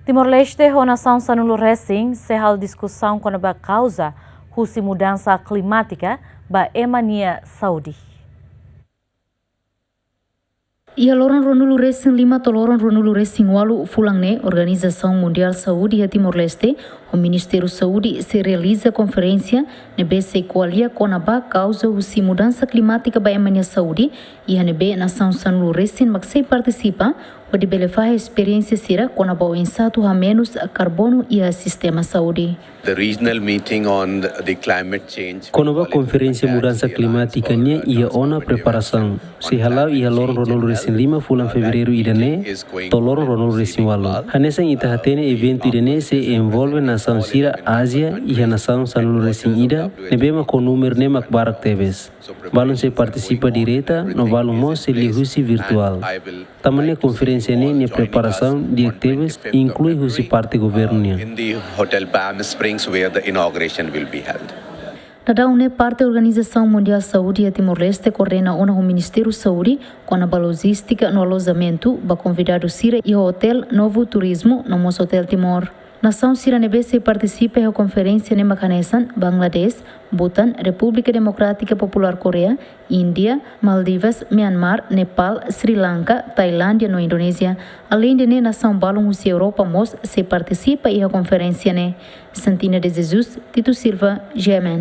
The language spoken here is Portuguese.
Timor-Leste, a nação Sanulo Racing, se hal discussão com a causa da mudança climática ba emania Saudi. Ia loron Ronulu Racing 5 toloron Ronulu Racing walu fulangne Organização Mundial Saúde e Timor-Leste, o Ministério Saúde se realiza conferência na BC Qualia com a causa da mudança climática ba emania Saudi e a nebe nação Sanulo Racing maxei participa o de belefar a experiência sira com a boa insato a menos carbono e a sistema saúde. The regional meeting on the climate change. Quando a conferência mudança climática nia ia ona preparação. Se halau ia loron Ronald Racing 5 fulan fevereiro irane, toloron Ronald Racing walu. Hanesa ita hatene evento irane se envolve nação sira Ásia e a nação Sanulo Racing ida, nebema com número ne makbarak teves. Balon se participa direta, no balon mo se lihusi virtual. Tamane conferência ne preparação de atividades inclui husi parte governo. In the Hotel Palm Springs where the inauguration will be held. Nadaune parte da Organização Mundial Saúde e Timor-Leste coordena o Ministério Saúde com a logística no alojamento, ba convidado Sira e o Hotel Novo Turismo no Mos Hotel Timor. Nação Siranebese participa da conferência ne Makanesan, Bangladesh, Bhutan, República Democrática Popular Coreia, Índia, Maldivas, Myanmar, Nepal, Sri Lanka, Tailândia no Indonésia. Além de ne nação Balon e Europa Mos se participa da conferência ne. Santina de Jesus, Tito Silva, GMN.